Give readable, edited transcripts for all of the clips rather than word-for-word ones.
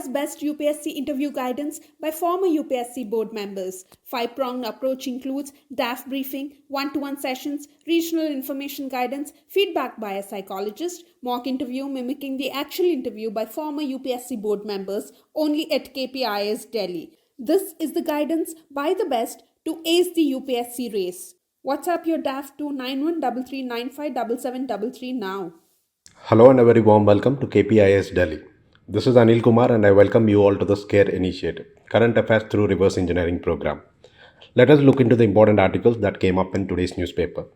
India's best UPSC interview guidance by former UPSC board members. 5-pronged approach includes DAF briefing, one-to-one sessions, regional information guidance, feedback by a psychologist, mock interview mimicking the actual interview by former UPSC board members only at KPIS Delhi. This is the guidance by the best to ace the UPSC race. WhatsApp your DAF to 9133957733 now. Hello and a very warm welcome to KPIS Delhi. This is Anil Kumar and I welcome you all to the SCARE initiative, Current Affairs through Reverse Engineering program. Let us look into the important articles that came up in today's newspaper.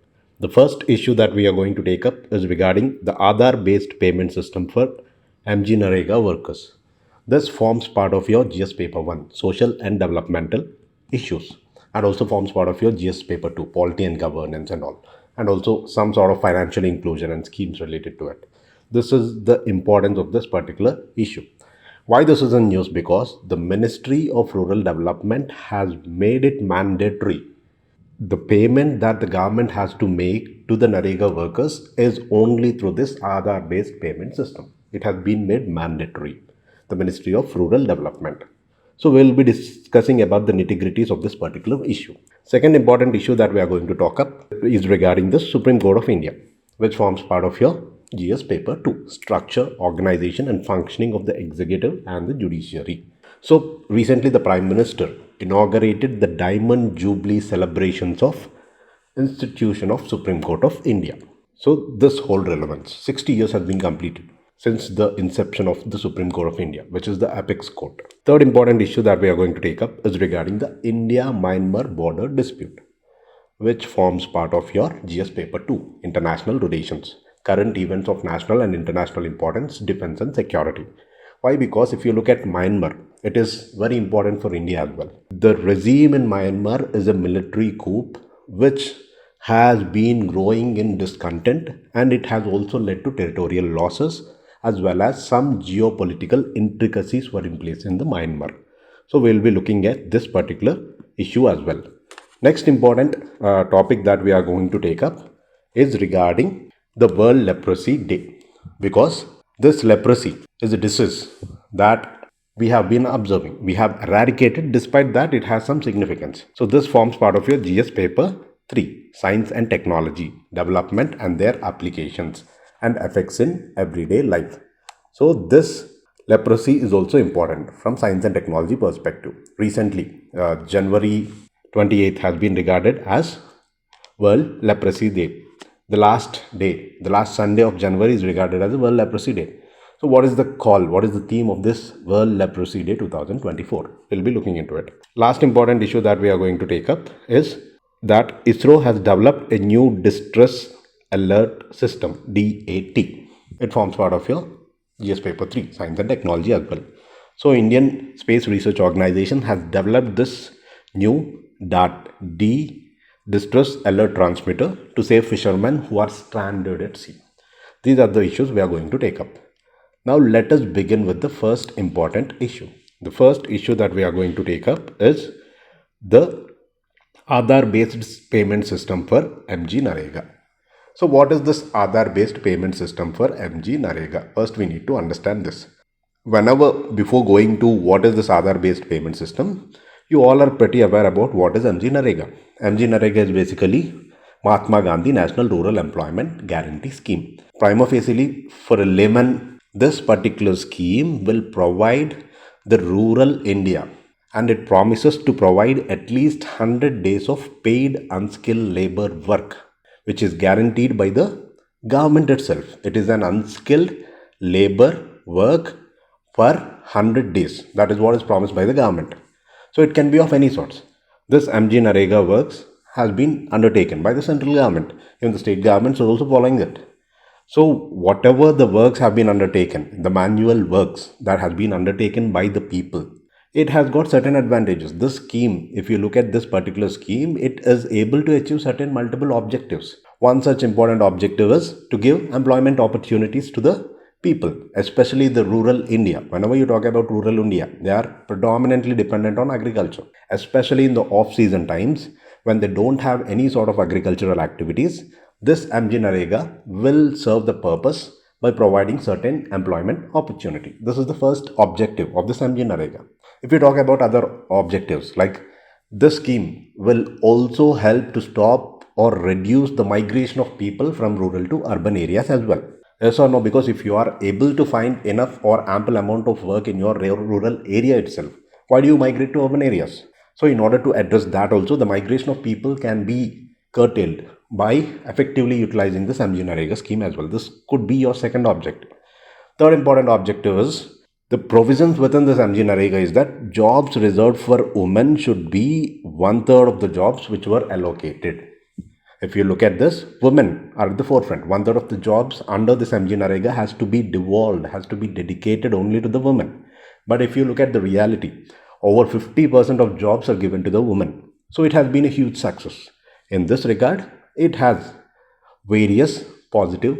The first issue that we are going to take up is regarding the Aadhaar-based payment system for MG Narega workers. This forms part of your GS Paper 1, Social and Developmental Issues, and also forms part of your GS Paper 2, Polity and Governance and all, and also some sort of financial inclusion and schemes related to it. This is the importance of this particular issue. Why this is in news? Because the Ministry of Rural Development has made it mandatory. The payment that the government has to make to the Narega workers is only through this Aadhaar-based payment system. It has been made mandatory. The Ministry of Rural Development. So we'll be discussing about the nitty-gritties of this particular issue. Second important issue that we are going to talk up is regarding the Supreme Court of India, which forms part of your GS Paper 2, Structure, Organization and Functioning of the Executive and the Judiciary. So recently the Prime Minister inaugurated the Diamond Jubilee celebrations of Institution of Supreme Court of India. So this holds relevance. 60 years has been completed since the inception of the Supreme Court of India, which is the apex court. Third important issue that we are going to take up is regarding the India-Myanmar border dispute, which forms part of your GS Paper 2, International Relations, Current Events of National and International Importance, Defense and Security. Why? Because if you look at Myanmar, it is very important for India as well. The regime in Myanmar is a military coup which has been growing in discontent, and it has also led to territorial losses as well as some geopolitical intricacies were in place in the Myanmar. So we'll be looking at this particular issue as well. Next important topic that we are going to take up is regarding the World Leprosy Day, because this leprosy is a disease that we have been observing. We have eradicated, despite that it has some significance. So this forms part of your GS Paper 3, Science and Technology, Development and their Applications and Effects in Everyday Life. So this leprosy is also important from science and technology perspective. Recently, January 28th has been regarded as World Leprosy Day. The last Sunday of January is regarded as a World Leprosy Day. So what is the call? What is the theme of this World Leprosy Day 2024? We'll be looking into it. Last important issue that we are going to take up is that ISRO has developed a new distress alert system, DAT. It forms part of your GS Paper 3, Science and Technology as well. So Indian Space Research Organization has developed this new distress alert transmitter to save fishermen who are stranded at sea. These are the issues we are going to take up. Now let us begin with the first important issue. The first issue that we are going to take up is the Aadhaar-based payment system for MG Narega. So what is this Aadhaar-based payment system for MG Narega? First we need to understand this. Before going to what is this Aadhaar-based payment system, you all are pretty aware about what is MG Narega. MG Narega is basically Mahatma Gandhi National Rural Employment Guarantee Scheme. Prima facie, for a layman, this particular scheme will provide the rural India, and it promises to provide at least 100 days of paid unskilled labor work, which is guaranteed by the government itself. It is an unskilled labor work for 100 days. That is what is promised by the government. So it can be of any sorts. This MG Narega works has been undertaken by the central government. Even the state governments are also following it. So whatever the works have been undertaken, the manual works that has been undertaken by the people, it has got certain advantages. This scheme, if you look at this particular scheme, it is able to achieve certain multiple objectives. One such important objective is to give employment opportunities to the people, especially the rural India. Whenever you talk about rural India, they are predominantly dependent on agriculture, especially in the off-season times when they don't have any sort of agricultural activities. This MG Narega will serve the purpose by providing certain employment opportunity. This is the first objective of this MG-Narega. If we talk about other objectives, like this scheme will also help to stop or reduce the migration of people from rural to urban areas as well. Yes or no? Because if you are able to find enough or ample amount of work in your rural area itself, why do you migrate to urban areas? So in order to address that also, the migration of people can be curtailed by effectively utilizing this MG-Narega scheme as well. This could be your second objective. Third important objective is the provisions within this MG-Narega is that jobs reserved for women should be 1/3 of the jobs which were allocated. If you look at this, women are at the forefront. 1/3 of the jobs under this MG-Narega has to be devolved, has to be dedicated only to the women. But if you look at the reality, over 50% of jobs are given to the women. So it has been a huge success. In this regard, it has various positive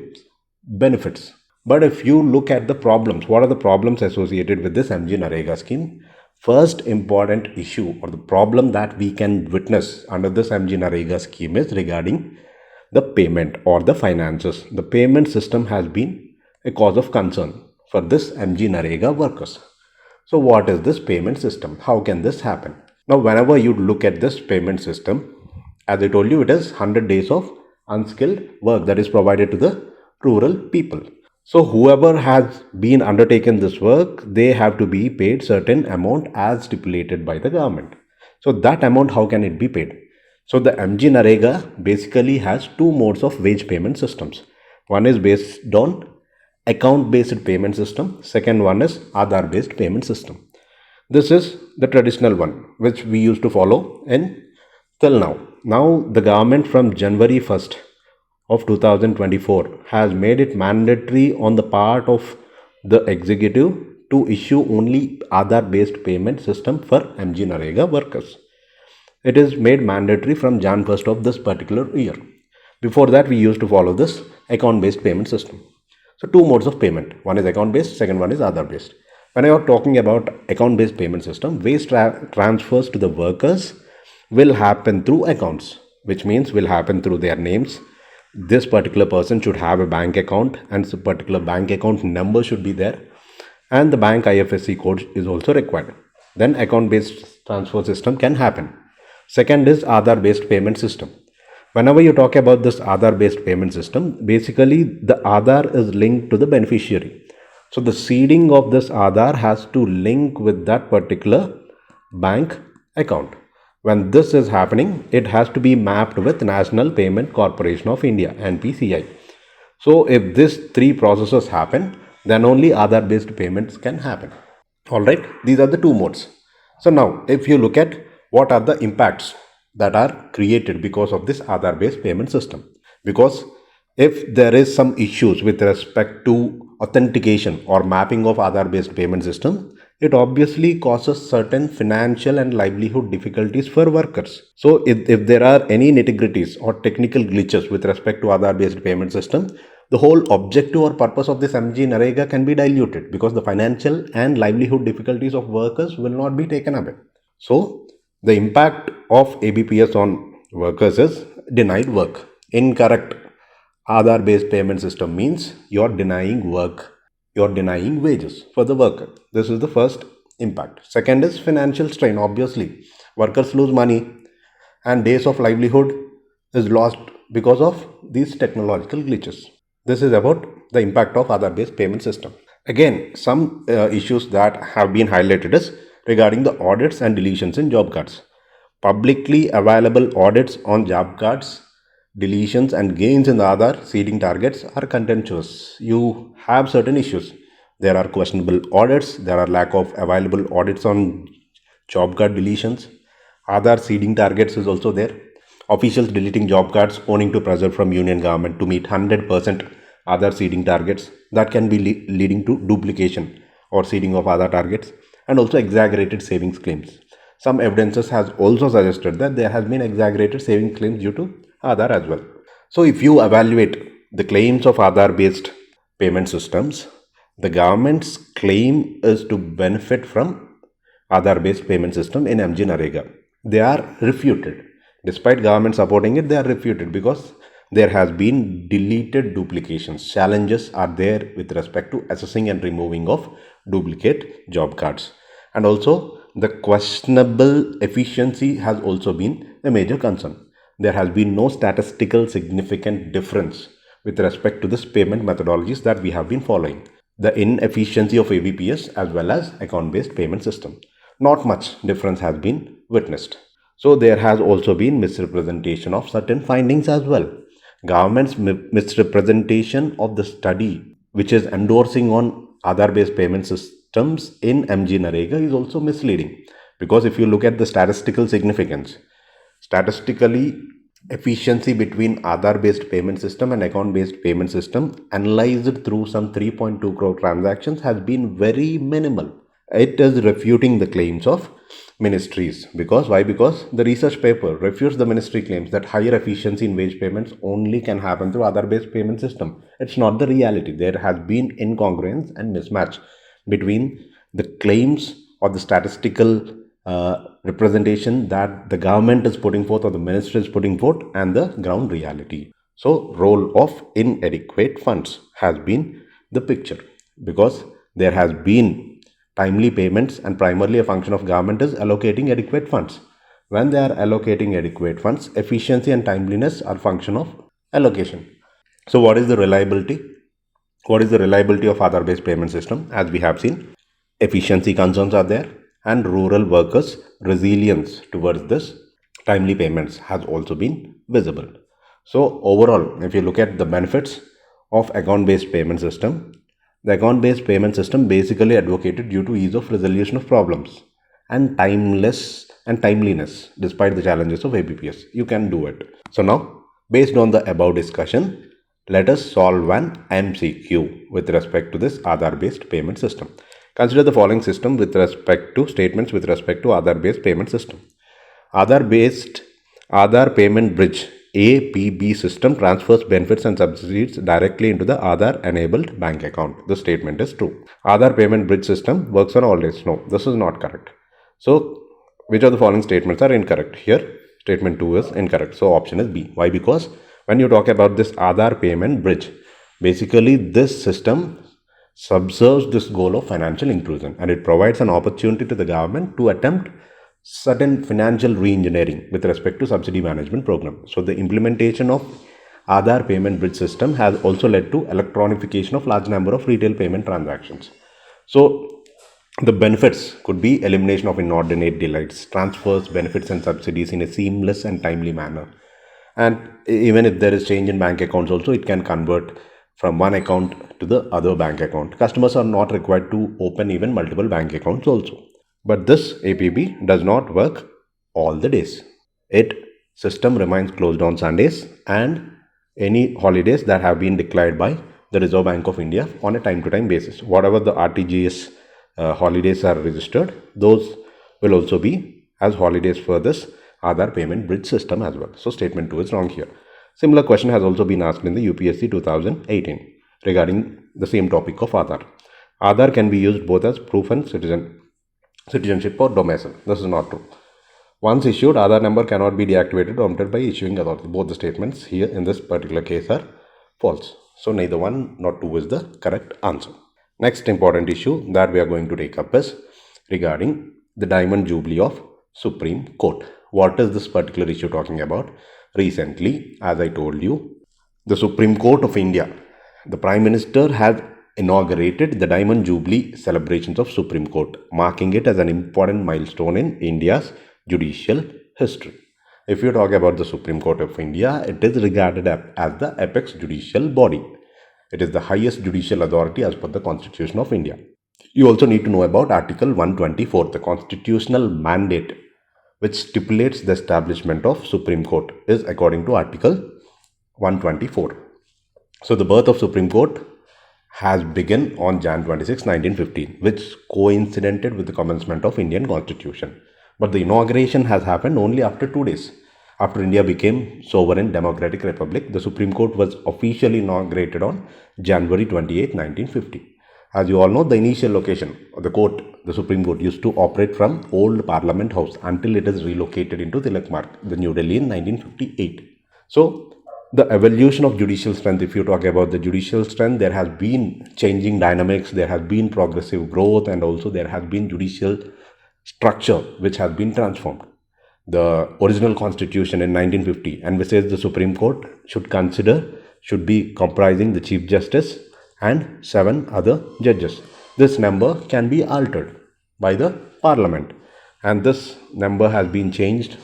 benefits. But if you look at the problems, what are the problems associated with this MG-Narega scheme? First important issue or the problem that we can witness under this MG-Narega scheme is regarding the payment or the finances. The payment system has been a cause of concern for this MG-Narega workers. So what is this payment system? How can this happen? Now, whenever you look at this payment system, as I told you, it is 100 days of unskilled work that is provided to the rural people. So whoever has been undertaken this work, they have to be paid certain amount as stipulated by the government. So that amount, how can it be paid? So the MG-Narega basically has two modes of wage payment systems. One is based on account-based payment system. Second one is Aadhaar-based payment system. This is the traditional one which we used to follow in till now. Now the government from January 1st of 2024 has made it mandatory on the part of the executive to issue only Aadhaar-based payment system for MG-Narega workers. It is made mandatory from Jan 1st of this particular year. Before that, we used to follow this account-based payment system. So two modes of payment. One is account-based, second one is Aadhaar-based. When I am talking about account-based payment system, wage transfers to the workers will happen through accounts, which means will happen through their names. This particular person should have a bank account and this particular bank account number should be there, and the bank IFSC code is also required. Then account-based transfer system can happen. Second is Aadhaar-based payment system. Whenever you talk about this Aadhaar-based payment system, basically the Aadhaar is linked to the beneficiary. So the seeding of this Aadhaar has to link with that particular bank account. When this is happening, it has to be mapped with National Payment Corporation of India, NPCI. So if these three processes happen, then only Aadhaar-based payments can happen. Alright, these are the two modes. So now, if you look at what are the impacts that are created because of this Aadhaar-based payment system. Because if there is some issues with respect to authentication or mapping of Aadhaar-based payment system, it obviously causes certain financial and livelihood difficulties for workers. So if there are any nitty-gritties or technical glitches with respect to Aadhaar-based payment system, the whole objective or purpose of this MG-Narega can be diluted because the financial and livelihood difficulties of workers will not be taken away. So the impact of ABPS on workers is denied work. Incorrect Aadhaar-based payment system means you are denying work. You are denying wages for the worker. This is the first impact. Second is financial strain. Obviously, workers lose money and days of livelihood is lost because of these technological glitches. This is about the impact of Aadhaar-based payment system. Again, some issues that have been highlighted is regarding the audits and deletions in job cards. Publicly available audits on job cards, deletions and gains in the Aadhaar seeding targets are contentious. You have certain issues. There are questionable audits. There are lack of available audits on job card deletions. Aadhaar seeding targets is also there. Officials deleting job cards owing to pressure from union government to meet 100% Aadhaar seeding targets. That can be leading to duplication or seeding of Aadhaar targets and also exaggerated savings claims. Some evidences has also suggested that there has been exaggerated savings claims due to Aadhaar as well. So if you evaluate the claims of Aadhaar-based payment systems, the government's claim is to benefit from Aadhaar-based payment system in MG-Narega. They are refuted. Despite government supporting it, they are refuted because there has been deleted duplications. Challenges are there with respect to assessing and removing of duplicate job cards. And also the questionable efficiency has also been a major concern. There has been no statistical significant difference with respect to this payment methodologies that we have been following. The inefficiency of ABPS as well as account-based payment system. Not much difference has been witnessed. So there has also been misrepresentation of certain findings as well. Government's misrepresentation of the study which is endorsing on Aadhaar-based payment systems in MG Narega is also misleading, because if you look at the statistical significance, statistically efficiency between Aadhaar-based payment system and account-based payment system analyzed through some 3.2 crore transactions has been very minimal. It is refuting the claims of ministries. Because why? Because the research paper refutes the ministry claims that higher efficiency in wage payments only can happen through Aadhaar-based payment system. It's not the reality. There has been incongruence and mismatch between the claims or the statistical representation that the government is putting forth or the ministry is putting forth and the ground reality. So role of inadequate funds has been the picture, because there has been timely payments and primarily a function of government is allocating adequate funds. When they are allocating adequate funds, efficiency and timeliness are function of allocation. So what is the reliability? What is the reliability of Aadhaar-based payment system? As we have seen, efficiency concerns are there, and rural workers' resilience towards this timely payments has also been visible. So overall, if you look at the benefits of account-based payment system, the account-based payment system basically advocated due to ease of resolution of problems and timeliness despite the challenges of ABPS. You can do it. So now, based on the above discussion, let us solve an MCQ with respect to this Aadhaar-based payment system. Consider the following system with respect to statements with respect to Aadhaar-based payment system. Aadhaar payment bridge APB system transfers benefits and subsidies directly into the Aadhaar enabled bank account. The statement is true. Aadhaar payment bridge system works on all days. No, this is not correct. So which of the following statements are incorrect? Here statement 2 is incorrect. So option is B. Why? Because when you talk about this Aadhaar payment bridge, basically this system subserves this goal of financial inclusion, and it provides an opportunity to the government to attempt certain financial re-engineering with respect to subsidy management program. So the implementation of Aadhaar payment bridge system has also led to electronification of large number of retail payment transactions. So the benefits could be elimination of inordinate delays, transfers, benefits and subsidies in a seamless and timely manner. And even if there is change in bank accounts also, it can convert from one account to the other bank account. Customers are not required to open even multiple bank accounts also. But this APB does not work all the days. Its system remains closed on Sundays and any holidays that have been declared by the Reserve Bank of India on a time-to-time basis. Whatever the RTGS holidays are registered, those will also be as holidays for this Aadhaar payment bridge system as well. So statement 2 is wrong here. Similar question has also been asked in the UPSC 2018 regarding the same topic of Aadhaar. Aadhaar can be used both as proof and citizenship or domicile. This is not true. Once issued, Aadhaar number cannot be deactivated or omitted by issuing authority. Both the statements here in this particular case are false. So neither 1 nor 2 is the correct answer. Next important issue that we are going to take up is regarding the Diamond Jubilee of Supreme Court. What is this particular issue talking about? Recently, as I told you, the Supreme Court of India, the Prime Minister has inaugurated the Diamond Jubilee celebrations of Supreme Court, marking it as an important milestone in India's judicial history. If you talk about the Supreme Court of India, it is regarded as the apex judicial body. It is the highest judicial authority as per the Constitution of India. You also need to know about Article 124, the constitutional mandate which stipulates the establishment of Supreme Court is according to Article 124. So the birth of Supreme Court has begun on Jan 26, 1915, which coincided with the commencement of Indian Constitution. But the inauguration has happened only after 2 days. After India became sovereign democratic republic, the Supreme Court was officially inaugurated on January 28, 1950. As you all know, the initial location of the court, the Supreme Court, used to operate from Old Parliament House until it is relocated into Tilak Marg, the New Delhi in 1958. So, The evolution of judicial strength, if you talk about the judicial strength, there has been changing dynamics, there has been progressive growth, and also there has been judicial structure which has been transformed. The original constitution in 1950 envisaged the Supreme Court should be comprising the Chief Justice and 7 other judges. This number can be altered by the Parliament, and this number has been changed.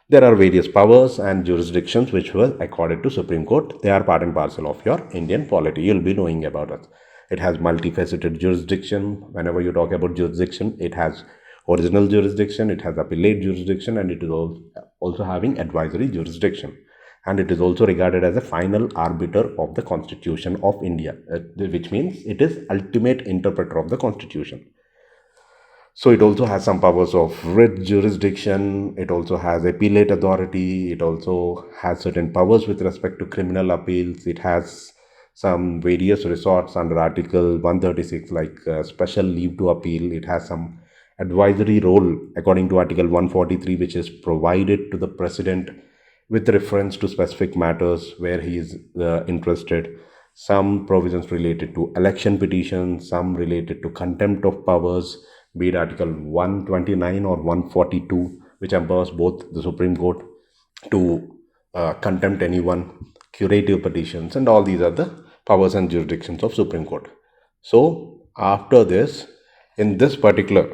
There are various powers and jurisdictions which were accorded to Supreme Court. They are part and parcel of your Indian polity. You'll be knowing about it. It has multifaceted jurisdiction. Whenever you talk about jurisdiction, it has original jurisdiction, it has appellate jurisdiction, and it is also having advisory jurisdiction. And it is also regarded as a final arbiter of the Constitution of India, which means it is ultimate interpreter of the Constitution. So it also has some powers of writ jurisdiction, it also has appellate authority, it also has certain powers with respect to criminal appeals, it has some various resorts under Article 136 like special leave to appeal, it has some advisory role according to Article 143 which is provided to the President with reference to specific matters where he is interested, some provisions related to election petitions, some related to contempt of powers, be it Article 129 or 142, which empowers both the Supreme Court to contempt anyone, curative petitions, and all these are the powers and jurisdictions of Supreme Court. So after this, in this particular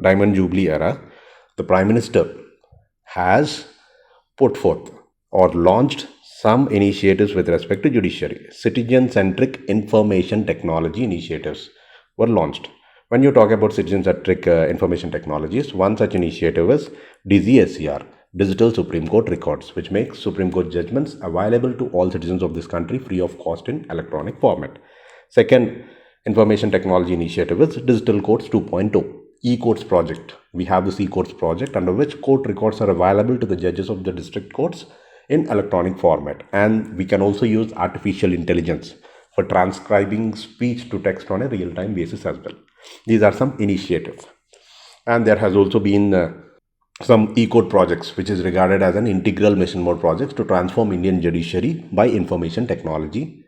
Diamond Jubilee era, the Prime Minister has put forth or launched some initiatives with respect to judiciary. Citizen-centric information technology initiatives were launched. When you talk about citizen-centric information technologies, one such initiative is DZSCR, Digital Supreme Court Records, which makes Supreme Court judgments available to all citizens of this country free of cost in electronic format. Second information technology initiative is Digital Courts 2.0, e-courts project. We have this e-courts project under which court records are available to the judges of the district courts in electronic format, and we can also use artificial intelligence for transcribing speech to text on a real-time basis as well. These are some initiatives. And there has also been some e-court projects which is regarded as an integral mission mode project to transform Indian judiciary by information technology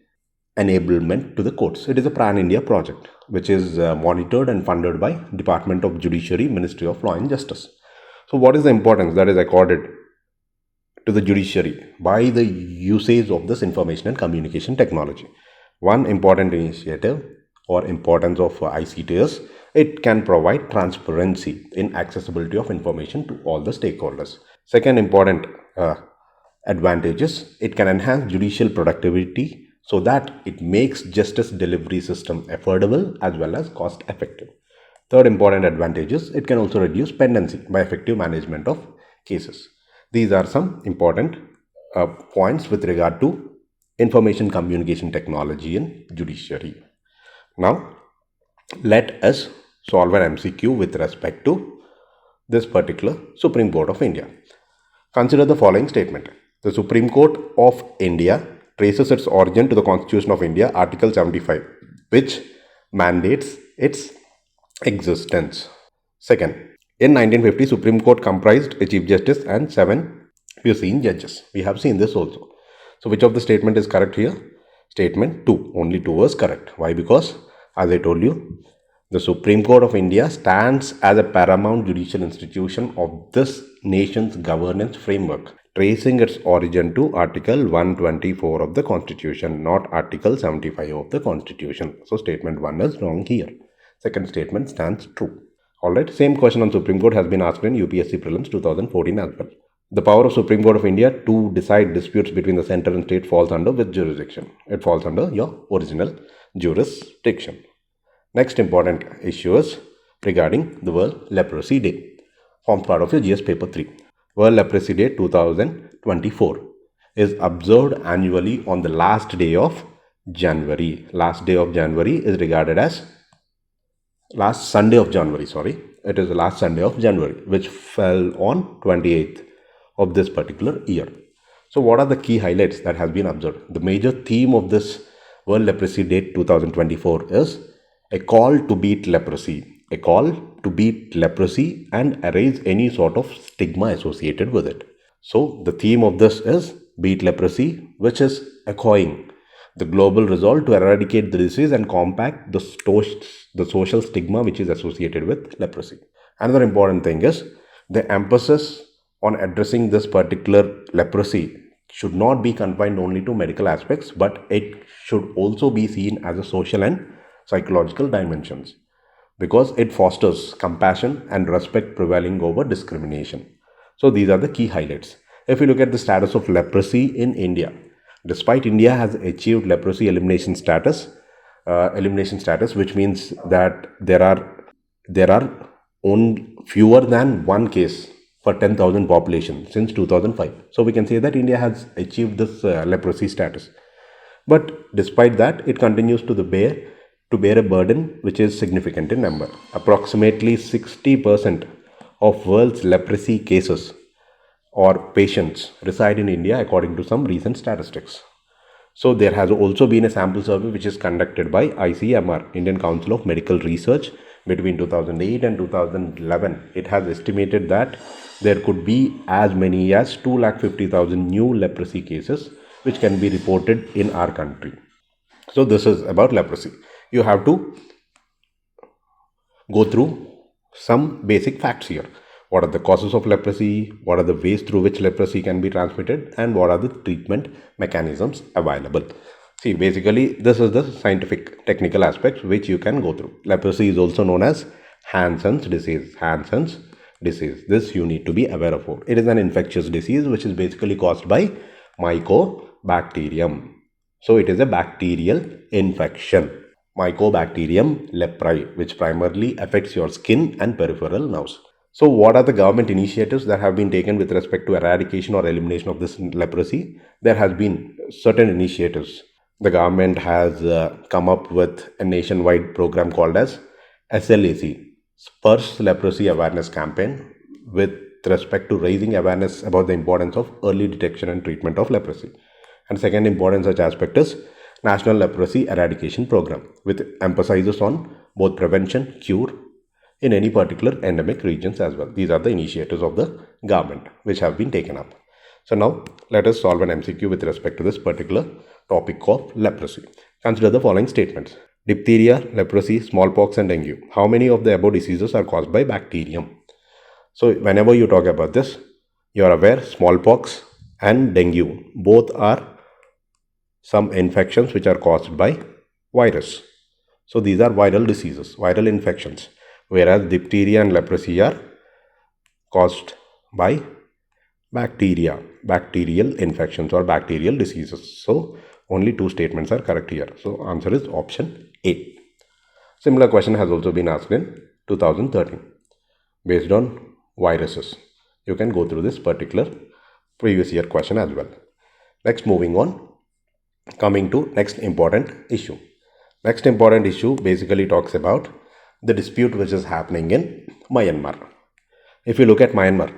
enablement to the courts. It is a pan-India project which is monitored and funded by Department of Judiciary, Ministry of Law and Justice. So what is the importance that is accorded to the judiciary by the usage of this information and communication technology? One important initiative or importance of ICT is it can provide transparency in accessibility of information to all the stakeholders. Second important advantage is it can enhance judicial productivity so that it makes justice delivery system affordable as well as cost effective. Third important advantage is it can also reduce pendency by effective management of cases. These are some important points with regard to information communication technology in judiciary. Now, let us solve an MCQ with respect to this particular Supreme Court of India. Consider the following statement. The Supreme Court of India traces its origin to the Constitution of India, Article 75, which mandates its existence. Second, in 1950, Supreme Court comprised a Chief Justice and 7 PUC judges. We have seen this also. So which of the statement is correct here? Statement 2. Only 2 was correct. Why? Because as I told you, the Supreme Court of India stands as a paramount judicial institution of this nation's governance framework, tracing its origin to Article 124 of the Constitution, not Article 75 of the Constitution. So statement 1 is wrong here. Second statement stands true. Alright, same question on Supreme Court has been asked in UPSC Prelims 2014 as well. The power of Supreme Court of India to decide disputes between the center and state falls under which jurisdiction? It falls under your original jurisdiction. Next important issue is regarding the World Leprosy Day. Forms part of your GS paper 3. World Leprosy Day 2024 is observed annually on the last day of January. Last day of January is regarded as last Sunday of January, It is the last Sunday of January, which fell on 28th of this particular year. So what are the key highlights that has been observed? The major theme of this World Leprosy Day 2024 is a call to beat leprosy. A call to beat leprosy and erase any sort of stigma associated with it. So the theme of this is beat leprosy, which is echoing the global resolve to eradicate the disease and combat the social stigma which is associated with leprosy. Another important thing is the emphasis on addressing this particular leprosy should not be confined only to medical aspects, but it should also be seen as a social and psychological dimensions, because it fosters compassion and respect prevailing over discrimination. So these are the key highlights. If you look at the status of leprosy in India, despite India has achieved leprosy elimination status, which means that there are only fewer than one case for 10,000 population since 2005. So we can say that India has achieved this leprosy status. But despite that, it continues to bear a burden which is significant in number. Approximately 60% of world's leprosy cases or patients reside in India, according to some recent statistics. So there has also been a sample survey which is conducted by ICMR, Indian Council of Medical Research, between 2008 and 2011. It has estimated that there could be as many as 250,000 new leprosy cases which can be reported in our country. So this is about leprosy. You have to go through some basic facts here. What are the causes of leprosy? What are the ways through which leprosy can be transmitted? And what are the treatment mechanisms available? See, basically, this is the scientific technical aspects which you can go through. Leprosy is also known as Hansen's disease. Hansen's disease. This you need to be aware of. It is an infectious disease which is basically caused by Mycobacterium. So it is a bacterial infection. Mycobacterium leprae, which primarily affects your skin and peripheral nerves. So what are the government initiatives that have been taken with respect to eradication or elimination of this leprosy? There has been certain initiatives. The government has come up with a nationwide program called as SLAC, Spurs Leprosy Awareness Campaign, with respect to raising awareness about the importance of early detection and treatment of leprosy. And second important such aspect is National Leprosy Eradication Program, with emphasis on both prevention, cure in any particular endemic regions as well. These are the initiatives of the government which have been taken up. So now let us solve an MCQ with respect to this particular topic of leprosy. Consider the following statements. Diphtheria, leprosy, smallpox and dengue. How many of the above diseases are caused by bacterium? So whenever you talk about this, you are aware smallpox and dengue both are some infections which are caused by virus. So these are viral diseases, viral infections, whereas diphtheria and leprosy are caused by bacteria, bacterial infections or bacterial diseases. So only two statements are correct here. So answer is option A. Similar question has also been asked in 2013 based on viruses. You can go through this particular previous year question as well. Next, moving on, coming to next important issue. Next important issue basically talks about the dispute which is happening in Myanmar. If you look at Myanmar,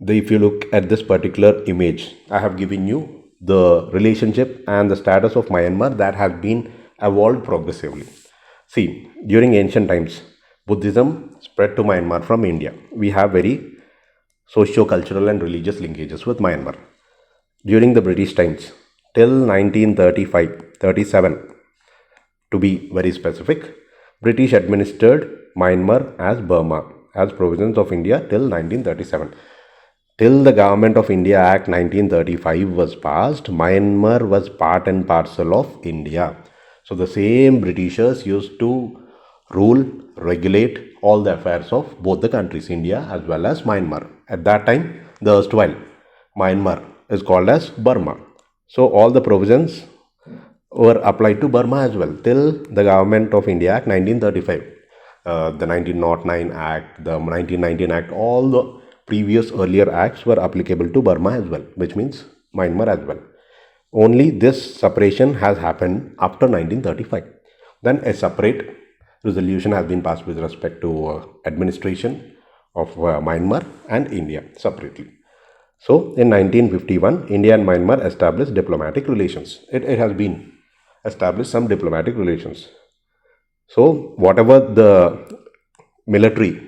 if you look at this particular image, I have given you the relationship and the status of Myanmar that has been evolved progressively. See, during ancient times, Buddhism spread to Myanmar from India. We have very socio-cultural and religious linkages with Myanmar. During the British times, till 1935-37, to be very specific, British administered Myanmar as Burma, as province of India till 1937. Till the Government of India Act 1935 was passed, Myanmar was part and parcel of India. So the same Britishers used to rule, regulate all the affairs of both the countries, India as well as Myanmar. At that time, the erstwhile Myanmar is called as Burma. So all the provisions were applied to Burma as well till the Government of India Act 1935. The 1909 Act, the 1919 Act, all the previous earlier acts were applicable to Burma as well, which means Myanmar as well. Only this separation has happened after 1935. Then a separate resolution has been passed with respect to administration of Myanmar and India separately. So in 1951, India and Myanmar established diplomatic relations. It has been established some diplomatic relations. So whatever the military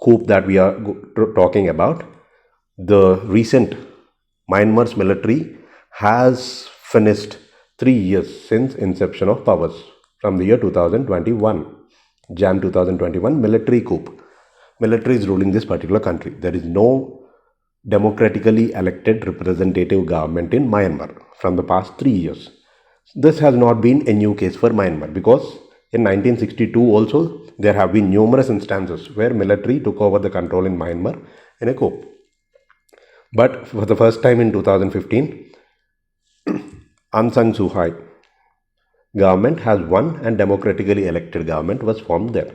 coup that we are talking about, the recent Myanmar's military has finished 3 years since inception of powers from the year 2021. Jan 2021 military coup. Military is ruling this particular country. There is no democratically elected representative government in Myanmar from the past 3 years. This has not been a new case for Myanmar because in 1962 also there have been numerous instances where military took over the control in Myanmar in a coup. But for the first time in 2015, Aung San Suu Kyi government has won and democratically elected government was formed there.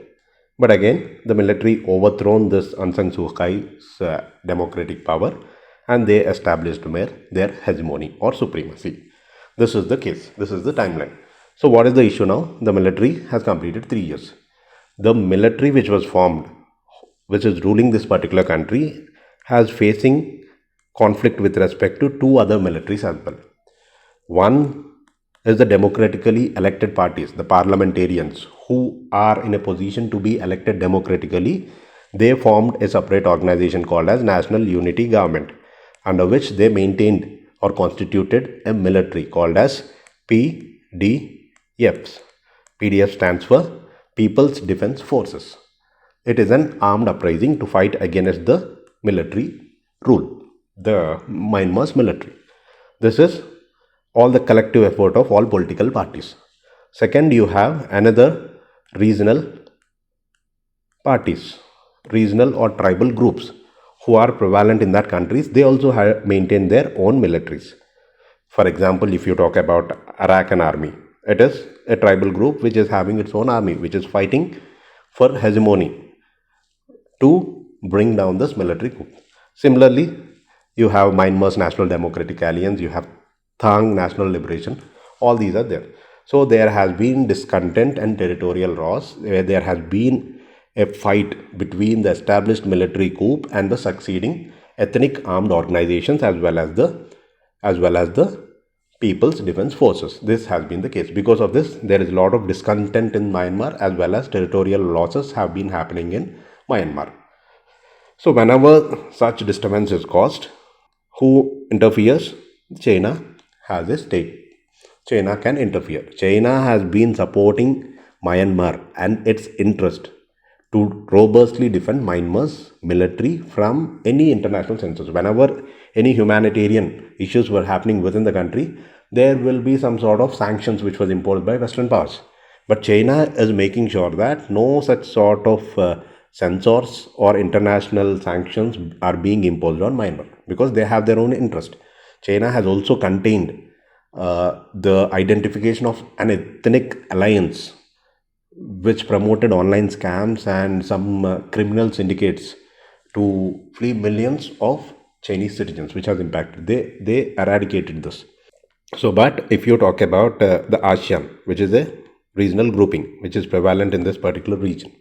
But again, the military overthrown this Aung San Suu Kyi's democratic power and they established their hegemony or supremacy. This is the case. This is the timeline. So what is the issue now? The military has completed 3 years. The military which was formed, which is ruling this particular country, has facing conflict with respect to two other militaries as well. One is the democratically elected parties, the parliamentarians who are in a position to be elected democratically. They formed a separate organization called as National Unity Government, under which they maintained or constituted a military called as PDFs. PDF stands for People's Defense Forces. It is an armed uprising to fight against the military rule, the Myanmar's military. This is all the collective effort of all political parties. Second, you have another regional parties, regional or tribal groups who are prevalent in that countries. They also have maintained their own militaries. For example, if you talk about Arakan army, it is a tribal group which is having its own army, which is fighting for hegemony to bring down this military coup. Similarly, you have Myanmar's National Democratic Alliance, you have Thang National Liberation, all these are there. So there has been discontent and territorial wars, where there has been a fight between the established military coup and the succeeding ethnic armed organizations as well as the People's Defense Forces. This has been the case. Because of this, there is a lot of discontent in Myanmar as well as territorial losses have been happening in Myanmar. So whenever such disturbance is caused, who interferes? China has a stake. China can interfere. China has been supporting Myanmar and its interest to robustly defend Myanmar's military from any international censors. Whenever any humanitarian issues were happening within the country, there will be some sort of sanctions which was imposed by Western powers. But China is making sure that no such sort of censors or international sanctions are being imposed on Myanmar because they have their own interest. China has also contained the identification of an ethnic alliance which promoted online scams and some criminal syndicates to free millions of Chinese citizens, which has impacted. They eradicated this. So, but if you talk about the ASEAN, which is a regional grouping which is prevalent in this particular region,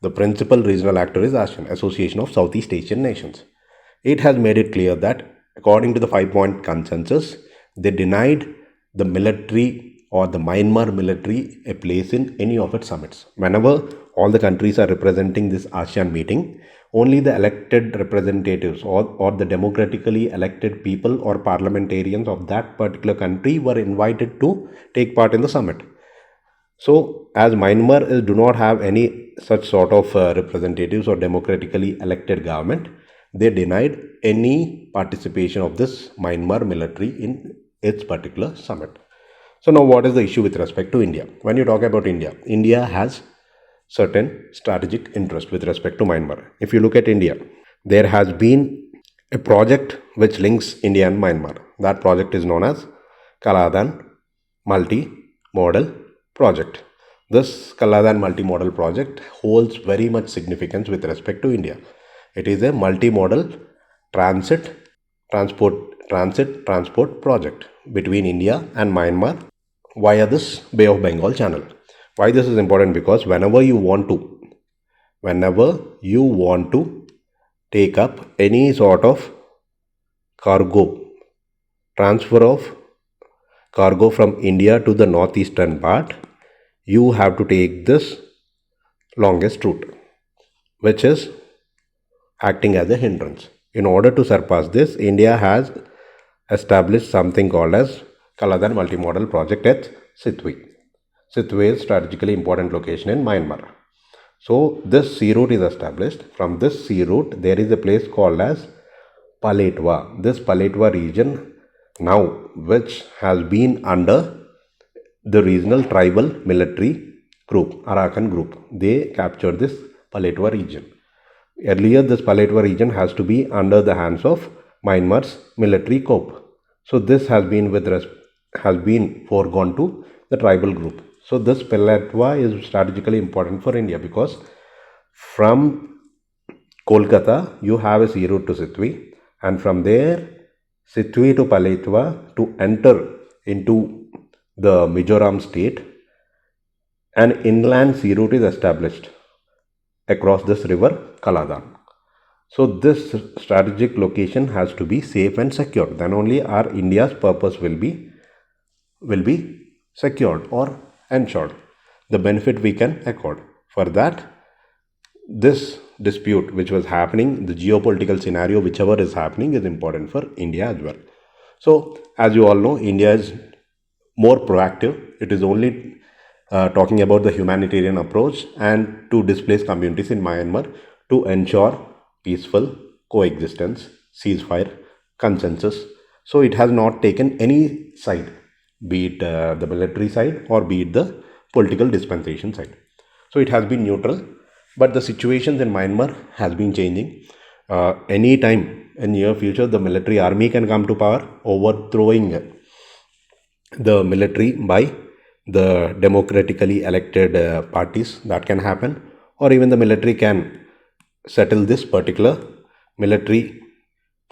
the principal regional actor is ASEAN, Association of Southeast Asian Nations. It has made it clear that according to the 5-point consensus, they denied the military or the Myanmar military a place in any of its summits. Whenever all the countries are representing this ASEAN meeting, only the elected representatives or the democratically elected people or parliamentarians of that particular country were invited to take part in the summit. So, as Myanmar do not have any such sort of representatives or democratically elected government, they denied any participation of this Myanmar military in its particular summit. So now what is the issue with respect to India? When you talk about India, India has certain strategic interest with respect to Myanmar. If you look at India, there has been a project which links India and Myanmar. That project is known as Kaladan Multi-Modal Project. This Kaladan Multi-Modal Project holds very much significance with respect to India. It is a multi-modal transport project between India and Myanmar via this Bay of Bengal channel. Why this is important? Because whenever you want to take up any sort of cargo, transfer of cargo from India to the northeastern part, you have to take this longest route, which is acting as a hindrance. In order to surpass this, India has established something called as Kaladan Multimodal Project at Sitwe. Sitwe is strategically important location in Myanmar. So this sea route is established. From this sea route, there is a place called as Paletwa. This Paletwa region now, which has been under the regional tribal military group, Arakan group, they captured this Paletwa region. Earlier, this Paletwa region has to be under the hands of Myanmar's military corps. So this has been foregone to the tribal group. So this Paletwa is strategically important for India because from Kolkata you have a sea route to Sitwe, and from there Sitwe to Paletwa to enter into the Mizoram state, an inland sea route is established across this river Kaladan. So this strategic location has to be safe and secure. Then only our India's purpose will be secured or ensured. The benefit we can accord. For that, this dispute which was happening, the geopolitical scenario whichever is happening, is important for India as well. So as you all know, India is more proactive. It is only talking about the humanitarian approach and to displace communities in Myanmar to ensure peaceful coexistence, ceasefire, consensus. So it has not taken any side, be it the military side or be it the political dispensation side. So it has been neutral, but the situations in Myanmar has been changing. Any time in near future, the military army can come to power, overthrowing the military by the democratically elected parties. That can happen, or even the military can settle this particular military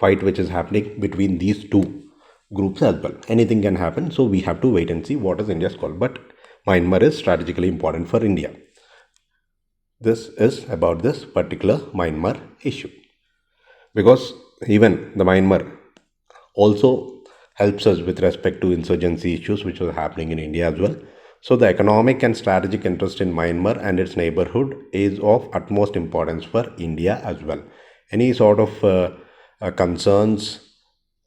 fight which is happening between these two groups as well. Anything can happen, so we have to wait and see what is India's call. But Myanmar is strategically important for India. This is about this particular Myanmar issue, because even the Myanmar also helps us with respect to insurgency issues which were happening in India as well. So the economic and strategic interest in Myanmar and its neighborhood is of utmost importance for India as well. Any sort of concerns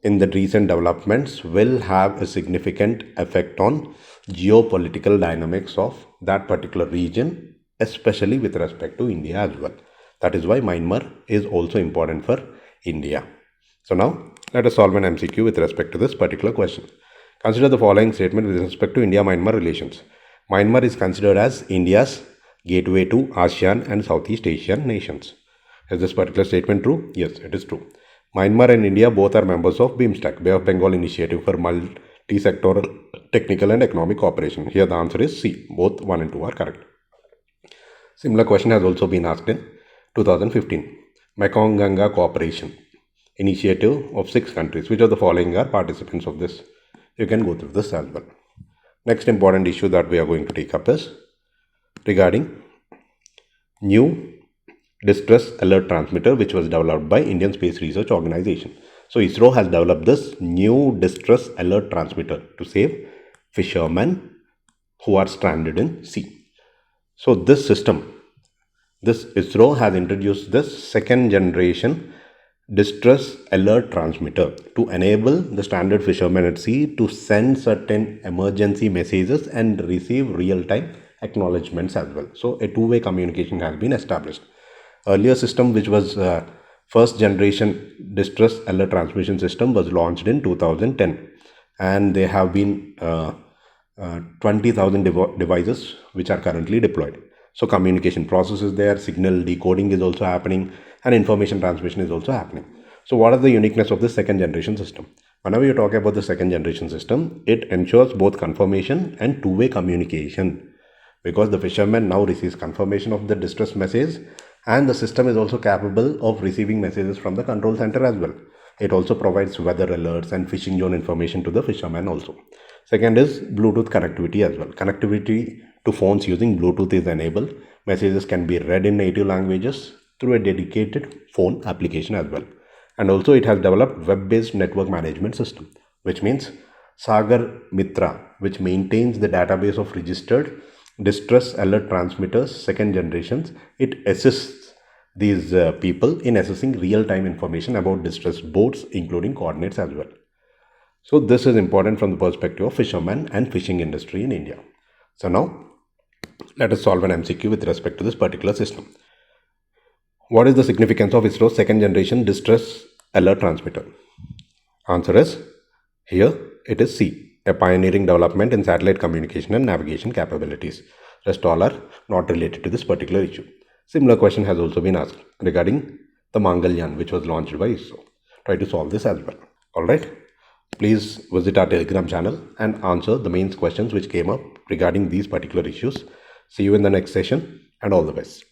in the recent developments will have a significant effect on geopolitical dynamics of that particular region, especially with respect to India as well. That is why Myanmar is also important for India. So now let us solve an MCQ with respect to this particular question. Consider the following statement with respect to India-Myanmar relations. Myanmar is considered as India's gateway to ASEAN and Southeast Asian nations. Is this particular statement true? Yes, it is true. Myanmar and India both are members of BIMSTEC, Bay of Bengal Initiative for Multi-Sectoral Technical and Economic Cooperation. Here the answer is C. Both 1 and 2 are correct. Similar question has also been asked in 2015. Mekong Ganga Cooperation Initiative of 6 countries. Which of the following are participants of this? You can go through this as well. Next important issue that we are going to take up is regarding new distress alert transmitter which was developed by Indian Space Research Organization. So ISRO has developed this new distress alert transmitter to save fishermen who are stranded in sea. So this ISRO has introduced this second generation distress alert transmitter to enable the stranded fishermen at sea to send certain emergency messages and receive real-time acknowledgements as well. So a two-way communication has been established. Earlier system, which was first generation distress alert transmission system, was launched in 2010, and there have been 20,000 devices which are currently deployed. So communication process is there, signal decoding is also happening, and information transmission is also happening. So what is the uniqueness of this second generation system? Whenever you talk about the second generation system, it ensures both confirmation and two-way communication, because the fisherman now receives confirmation of the distress message, and the system is also capable of receiving messages from the control center as well. It also provides weather alerts and fishing zone information to the fishermen also. Second is Bluetooth connectivity as well. Connectivity to phones using Bluetooth is enabled. Messages can be read in native languages through a dedicated phone application as well. And also it has developed web-based network management system, which means Sagar Mitra, which maintains the database of registered distress alert transmitters second generations. It assists these people in assessing real-time information about distress boats, including coordinates as well. So this is important from the perspective of fishermen and fishing industry in India. So now let us solve an MCQ with respect to this particular system. What is the significance of ISRO's second generation distress alert transmitter? Answer is, here it is C, a pioneering development in satellite communication and navigation capabilities. Rest all are not related to this particular issue. Similar question has also been asked regarding the Mangalyaan, which was launched by ISRO. Try to solve this as well. Alright, please visit our Telegram channel and answer the main questions which came up regarding these particular issues. See you in the next session and all the best.